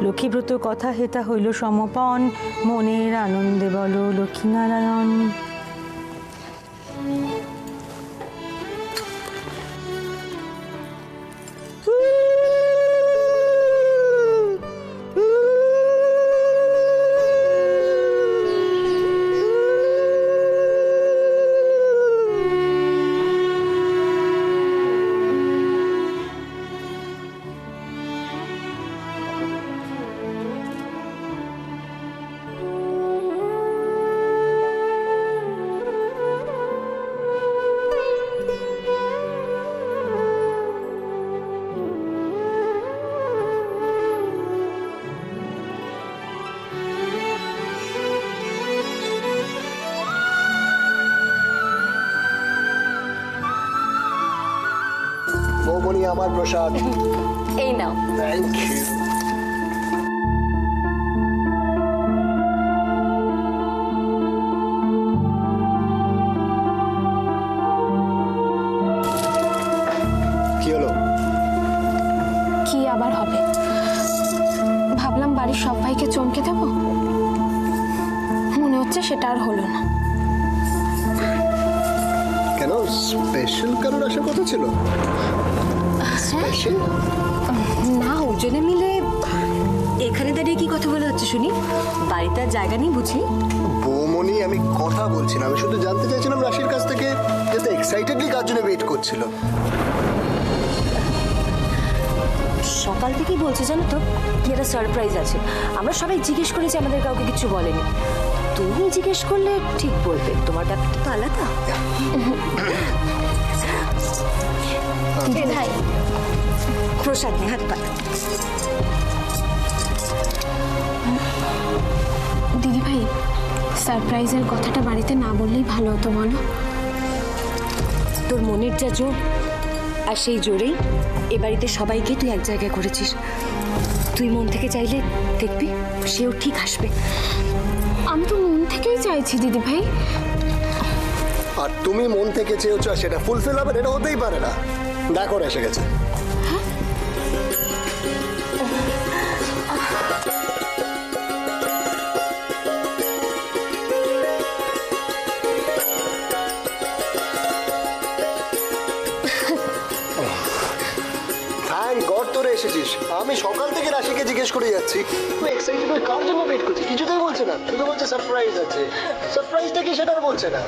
লক্ষ্মীব্রত কথা হেতা হইল সমপন, মনের আনন্দে বলো লক্ষ্মীনারায়ণ। বৌমনি আমার প্রসাদ। এই নাও। Thank you. কি হলো? কি আবার হবে? ভাবলাম বাড়ির সবাইকে চমকে দেব, মনে হচ্ছে সেটা আর হলো না। কেন, স্পেশাল কারোর আসার কথা ছিল? স্পেশাল না, ওজনে মিলে এখানে দাঁড়িয়ে কি কথা বলা হচ্ছে শুনি? বাড়িতে আর জায়গা নেই বুঝলি? বৌমনি আমি কথা বলছিলাম, আমি শুধু জানতে চাইছিলাম রাশির কাছ থেকে যাতে এক্সাইটেডলি কার জন্য ওয়েট করছিল। সকাল থেকেই বলছে জানো তো কি একটা সারপ্রাইজ আছে। আমরা সবাই জিজ্ঞেস করেছি, আমাদের কাউকে কিছু বলেনি। তুমি জিজ্ঞেস করলে ঠিক বলবে, তোমার ব্যাপারটা তো আলাদা। ভাই প্রসাদ নিয়ে হাত পাত। দিদি ভাই, সারপ্রাইজের কথাটা বাড়িতে না বললেই ভালো হতো বলো। তোর মনের যা জোর, আর সেই জোরেই এ বাড়িতে সবাইকে তুই এক জায়গায় করেছিস। তুই মন থেকে চাইলে দেখবি সেও ঠিক আসবে। আমি তো মন থেকেই চাইছি দিদি ভাই। আর তুমি মন থেকে চেয়েছো আর সেটা ফুলফিল হবে, এটা হতেই পারে না। দেখো এসে গেছে। থ্যাংক গড তোরে এসেছিস। আমি সকাল থেকে রাশিকে জিজ্ঞেস করে যাচ্ছি তুই এক্সাইটেড হয়ে কার জন্য ওয়েট করছিস, কিছুতেই বলছে না। শুধু বলছে সারপ্রাইজ আছে। সারপ্রাইজটা কি সেটা আর বলছে না।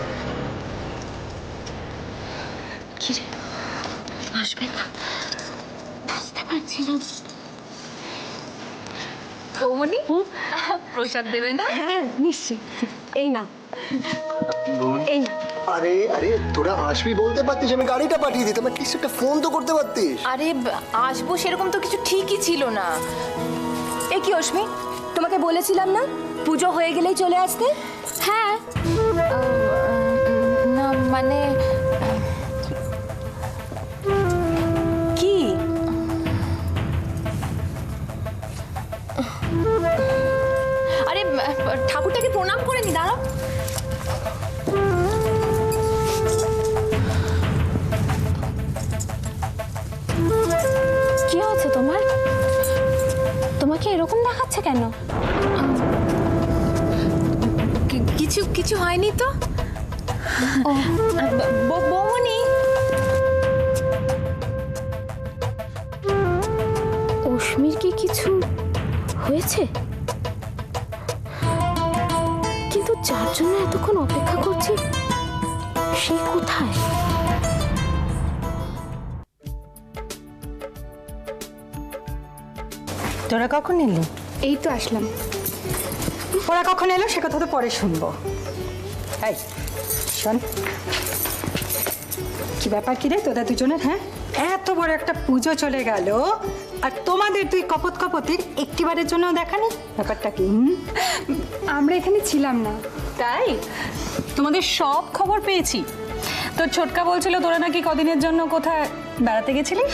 কি রে, আসবে না বুঝতে পারছি না। বৌমনি প্রসাদ দেবে না? হ্যাঁ নিশ্চয়ই। এই না, এই না। আরে আরে তোরা আসবি বলতে পারতিস, আমি গাড়িটা পাঠিয়ে দিতাম। অ্যাটলিস্ট একটা ফোন তো করতে পারতিস। আরে আসবো সেরকম তো কিছু ঠিকই ছিল না। এ কি অশ্মি, তোমাকে বলেছিলাম না পুজো হয়ে গেলেই চলে আসতে? হ্যাঁ, না মানে কি আরে ঠাকুরটাকে প্রণাম করে নি, দাঁড়াও। কি হচ্ছে তোমার? তোমাকে এরকম দেখাচ্ছে কেন? কিছু কিছু হয়নি তো। বৌমনি অশ্মির কি কিছু হয়েছে? কিন্তু যার জন্য এতক্ষণ অপেক্ষা করছি সে কোথায়? তোরা কখন এলি? এই তো আসলাম। ওরা কখন এলো সে কথা তো পরে শুনবো। এই শোন, কি ব্যাপার কি রে তোদের দুজনের? হ্যাঁ, এত বড় একটা পুজো চলে গেল আর তোমাদের দুই কপত কপতির একটিবারের জন্য দেখানি। ব্যাপারটা কি? আমরা এখানে ছিলাম না। তাই তোমাদের সব খবর পেয়েছি। তোর ছোটকা বলছিল তোরা নাকি কদিনের জন্য কোথায় বেড়াতে গেছিলি।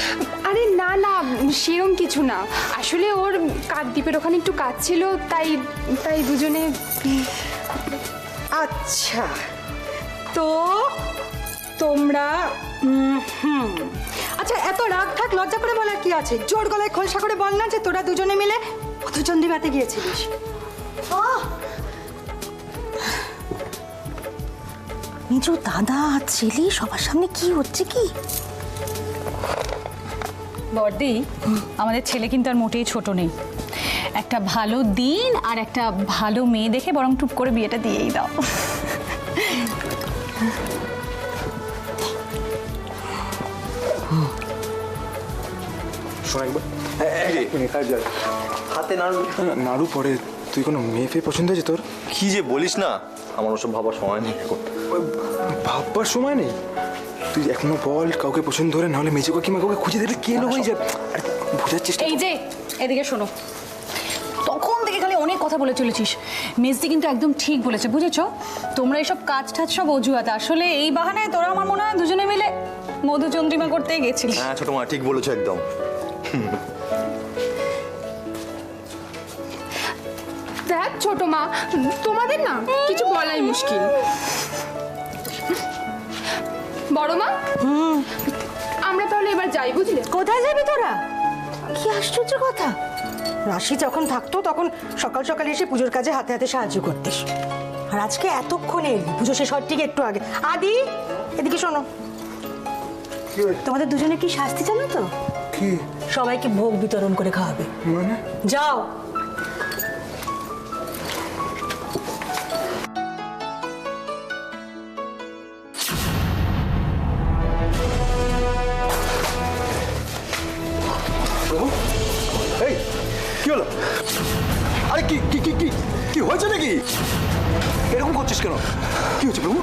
আরে না না, সেরম কিছু না। আসলে ওর কাকদ্বীপের ওখানে একটু কাজ ছিল, তাই তাই দুজনে। আচ্ছা, তো তোমরা আচ্ছা, এত রাগ থাক লজ্জা করে বলার কি আছে? জোর গলায় খোলসা করে বল না যে তোরা দুজনে মিলে মধুচন্দ্রিমাতে গিয়েছিলিস? মিজু দাদা ছেলে সবার সামনে কি হচ্ছে কি? বর্দি, আমাদের ছেলে কিন্তু আর মোটেই ছোট নেই। একটা ভালো দিন আর একটা ভালো মেয়ে দেখে বরং টুপ করে বিয়েটা দিয়েই দাও। শোনা একবার এক মিনিট হাতে নাড়ু। নাড়ু পরে, তুই কোনো মেয়ে ফেয়ে পছন্দ হয়েছে তোর? কি যে বলিস না, আমার ওসব ভাবার সময় নেই এখন। ওই ভাববার সময় নেই? তুই এখনো বল কাউকে পছন্দ হলে, নাহলে মেজো কাকিমা কাউকে খুঁজে দিলে কে হয়ে যাবে। আরে বোঝার চেষ্টা এই যে এদিকে শোনো, তখন থেকে খালি অনেক কথা বলে চলেছিস। মেজদি কিন্তু একদম ঠিক বলেছে, বুঝেছো? তোমরা এইসব কাজ টাজ সব অজুহাত, আসলে এই বাহানায় তোরা আমার মনে হয় দুজনে মিলে মধুচন্দ্রিমা করতে গেছিলি। হ্যাঁ ছোট মা, ঠিক বলেছো একদম। দেখ ছোট মা, তোমাদের না কিছু বলাই মুশকিল। বড় মা, আমরা তাহলে এবার যাই, বুঝলে? কোথায় যাবি তোরা? কি আশ্চর্য কথা! রাশি যখন থাকতো তখন সকাল সকাল এসে পুজোর কাজে হাতে হাতে সাহায্য করতিস, আর আজকে এতক্ষণে এলি। পুজো শেষ হওয়ার ঠিক একটু আগে। আদি, এদিকে শোনো, তোমাদের দুজনে কি শাস্তি জানো তো? কি সবাইকে ভোগ বিতরণ করে খাওয়াবে। মানে? যাও। প্রভু, এই কি হলো? আরে কি কি কি কি কি হয়েছে নাকি? এরকম করছিস কেন? কি হয়েছে প্রভু?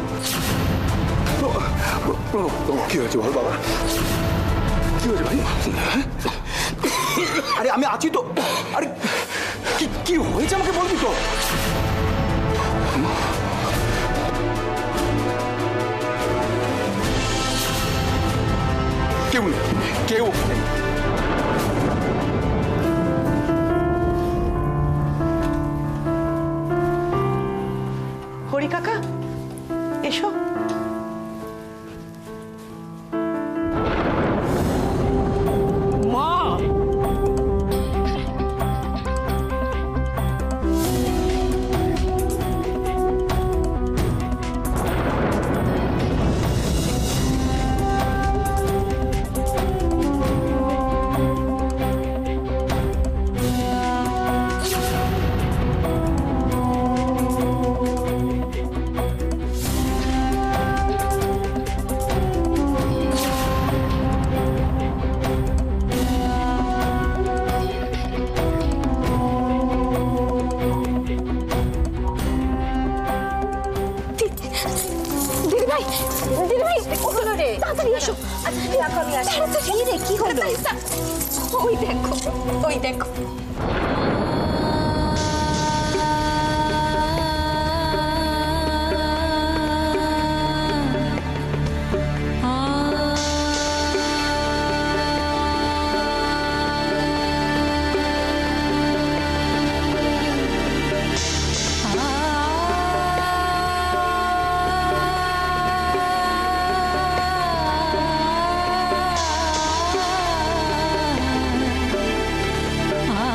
প্রভু, প্রভু, কি হয়েছে বল বাবা? কি হয়েছে ভাই? হ্যাঁ? আরে আমি আছি তো। আরে কি কি হয়েছে আমাকে বলবি তো? কেউ নেই, কেউ নেই। হরি কাকা, এসো। দিদিভাই, দিদিভাই, ওগুলো রে তাড়াতাড়ি এসো। আচ্ছা দেখো, আমি আসি। কি রে, কি হলো? ওই দেখো, ওই দেখো। আ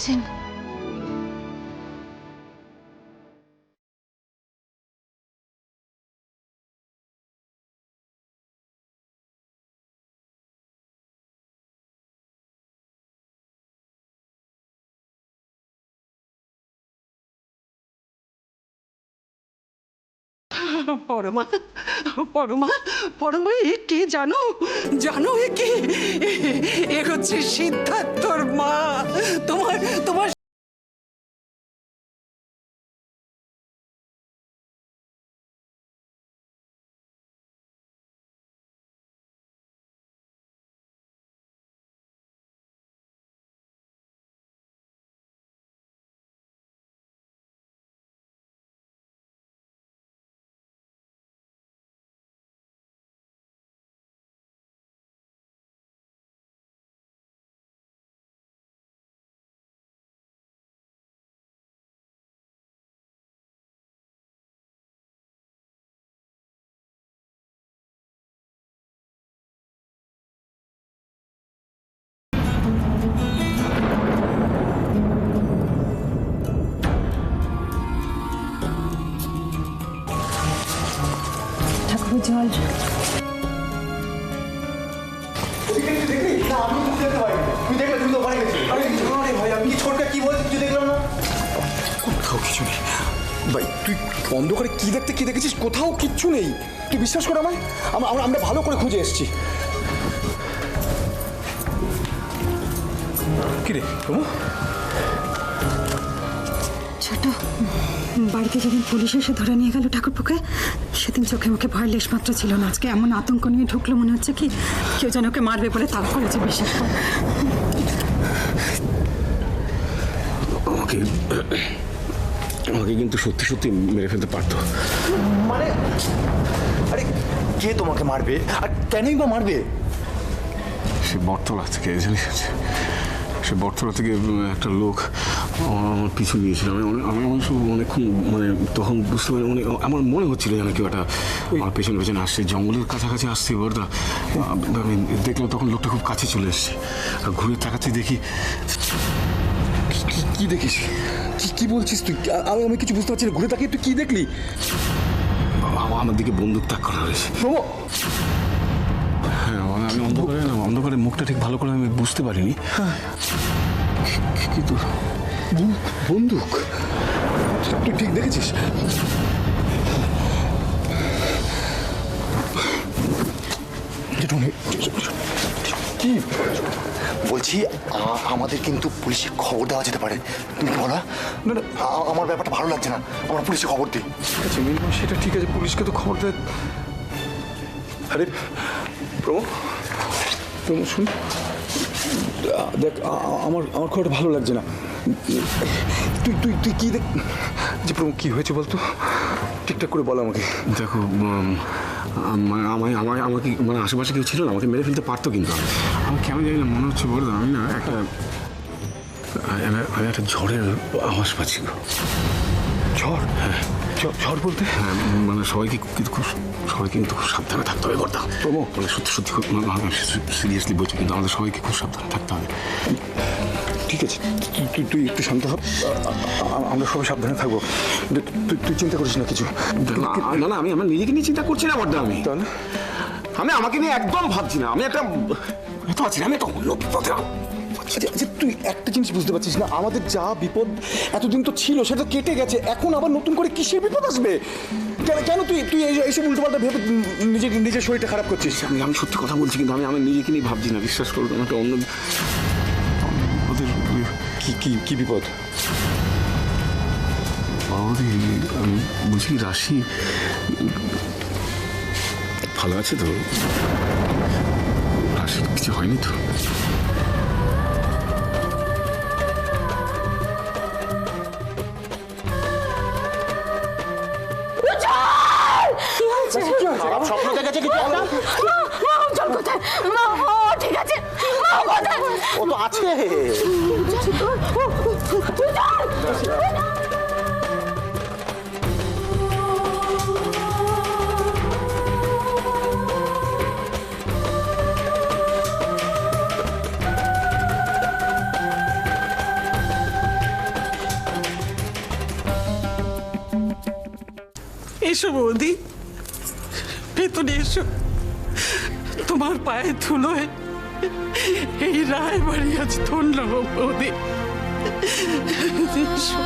বলছেন? পরমা, পরমা, পরমা, এ কে জানো? জানো এ কে? এ হচ্ছে সিদ্ধার্থর মা। তোমার তোমার ঠাকুর জল। কোথাও কিছু নেই ভাই, তুই অন্ধকারে কি দেখেছিস? কোথাও কিচ্ছু নেই, তুই বিশ্বাস কর আমায়। আমরা ভালো করে খুঁজে এসেছি। কি রে প্রমো? ছোট, বাড়িতে যেদিন পুলিশ এসে ধরে নিয়ে গেল ঠাকুরপোকে, সেদিন চোখে মুখে ভয় লেশ মাত্র ছিল না। আজকে এমন আতঙ্ক নিয়ে ঢুকলো, মনে হচ্ছে কি কেউ যেন ওকে মারবে বলে তাল করেছে। বিশ্বাস কর। আমাকে কিন্তু সত্যি সত্যি মেরে ফেলতে পারতো। মানে আরে কে তোমাকে মারবে আর কেনই বা মারবে? সে বটতলা থেকে জানিস, সে বটতলা থেকে একটা লোক আমার পিছু নিয়েছিল। আমি অনেকক্ষণ মানে তখন বুঝতে পারি, আমার মনে হচ্ছিল যেন কেউ একটা আমার পেছনে পেছনে আসছে, জঙ্গলের কাছাকাছি আসছে। বড়দা আমি দেখলাম তখন লোকটা খুব কাছে চলে এসছে, আর ঘুরে তাকাতে দেখি। কি দেখিস? কি বলছিস তুই? আমি কিছু বুঝতে পারছি না। ঘুরে তাকিয়ে তুই কি দেখলি? আমার দিকে বন্দুক তাক করা হয়েছে। হ্যাঁ, আমি অন্ধকারে মুখটা ঠিক ভালো করে আমি বুঝতে পারিনি, কিন্তু বন্দুক তুই ঠিক দেখেছিস? কি বলছি, আমাদের কিন্তু পুলিশে খবর দেওয়া যেতে পারে। তুমি কি বলো? না, আমার ব্যাপারটা ভালো লাগছে না। আমরা পুলিশে খবর দিই। আচ্ছা মিনিমাম সেটা ঠিক আছে, পুলিশকে তো খবর দেয়। আরে প্রমো, শুন, দেখ আমার খবরটা ভালো লাগছে না। তুই কি দেখ যে প্রমো, কি হয়েছে বলতো? ঠিকঠাক করে বল আমাকে। দেখো, আমাকে মানে আশেপাশে কেউ ছিল না, আমাকে মেরে ফেলতে পারতো, কিন্তু আমি কেমন জানি না মনে হচ্ছে বলতো আমি না আমি একটা ঝড়ের আওয়াজ পাচ্ছি। ঝড়? হ্যাঁ, ঝড় বলতে? হ্যাঁ, মানে সবাইকে কিন্তু খুব সাবধানে থাকতে হবে। কর্তা প্রমো, মানে সত্যি সিরিয়াসলি বলছি, কিন্তু আমাদের সবাইকে খুব সাবধানে থাকতে হবে। ঠিক আছে, তুই একটু শান্ত হ, আমরা সবাই সাবধানে থাকবো। তুই চিন্তা করিস না কিছু। না, আমি আমার নিজেকে নিয়ে চিন্তা করছি না বড়দা। আমি আমাকে নিয়ে একদম ভাবছি না। আমি একটা অন্য বিপদে। আচ্ছা, তুই একটা জিনিস বুঝতে পারছিস না? আমাদের যা বিপদ এতদিন তো ছিল সেটা কেটে গেছে, এখন আবার নতুন করে কিসের বিপদ আসবে? কেন তুই এইসব উল্টোপাল্টা ভেবে নিজের শরীরটা খারাপ করছিস? আমি সত্যি কথা বলছি, কিন্তু আমি নিজেকে নিয়ে ভাবছি না। বিশ্বাস করো, আমাকে অন্য ওদের কি বিপদ? বাবাদি, আমি বলছি রাশি ভালো আছে তো? রাশির কিছু হয়নি তো? স্বপ্ন দেখেছে কিছু? ঠিক আছে, ও তো আছে। এসো বৌদি, ভেতরে এসো। তোমার পায়ে ধুলোয় এই রায় বাড়ি আজ ধন্য হোক বৌদি। এসো।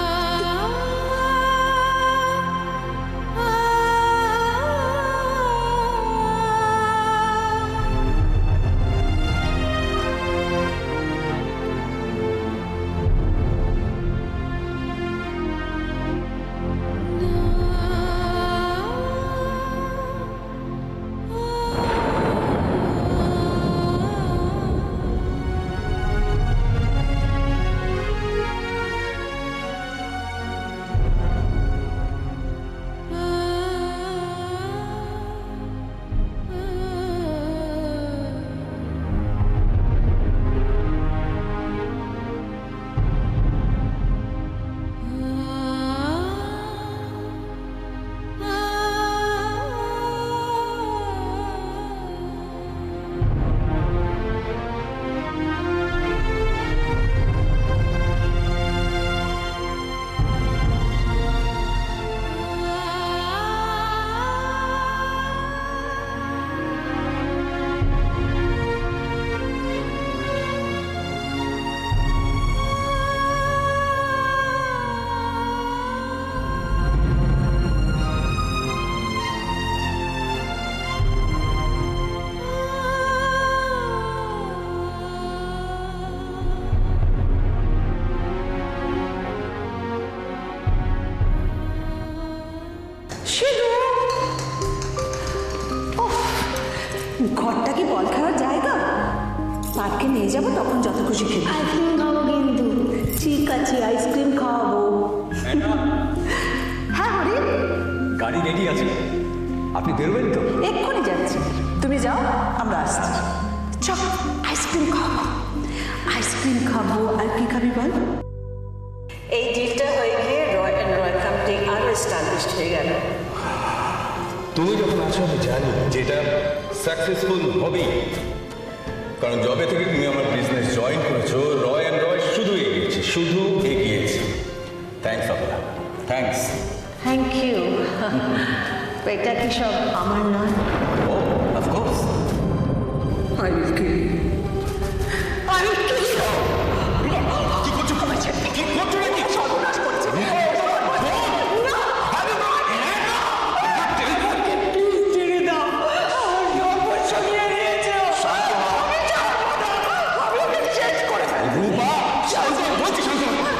ঘরটা কি বল খাওয়ার জায়গা? পার্কে নিয়ে যাবো, তখন যত খুশি খেয়ে আইসক্রিম খাবো। কিন্তু ঠিক আছে, আইসক্রিম খাওয়াবো। হ্যাঁ হরি, গাড়ি রেডি আছে, আপনি বেরোবেন তো? এক্ষুনি যাচ্ছি, তুমি যাও, আমরা আসছি। চল আইসক্রিম খাবো, আইসক্রিম খাবো। আর কি খাবি বল? এই ডিলটা হয়ে গিয়ে রয় অ্যান্ড রয় কোম্পানি আরো এস্টাবলিশড হয়ে গেল। তুমি যখন আছো আমি জানি যেটা সাকসেসফুল হবেই, কারণ যবে থেকে তুমি আমার বিজনেস জয়েন করেছো রয় অ্যান্ড রয় শুধু এগিয়েছে, শুধু এগিয়েছে। থ্যাঙ্কস আপনা, থ্যাঙ্কস। Thank you. এটা কি সব আমার নয়? ও of course. I will kill you. I will kill you. কি করছো? কি করছো নাকি? সর্বনাশ করছে। প্লিজ ছেড়ে দাও, আমার সর্বস্ব নিয়ে নিয়েছে। আমি ওকে শেষ করে ফেলবো।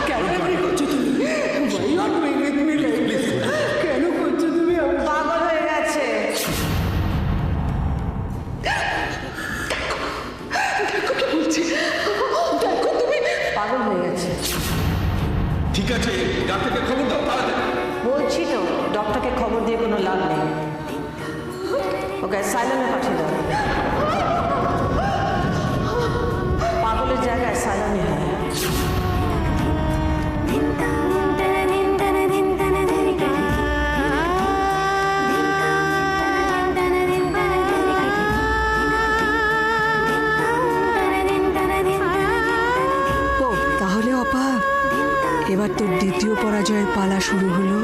কেন এমনি করছো তুমি? Why not make with me like this? কেন করছো তুমি? পাগল হয়ে গেছে। দেখো কি বলছি, দেখো তুমি পাগল হয়ে গেছে। ঠিক আছে, ডাক্তারকে খবর দাও তাড়াতাড়ি। বলছি তো, ডক্টরকে খবর দিয়ে কোনো লাভ নেই, ওকে সাইলেন্টে পাঠিয়ে দাও। পাগলের জায়গায় সাইলেন্টই হয়। তাহলে অপা, এবার তোর দ্বিতীয় পরাজয়ের পালা শুরু হলো।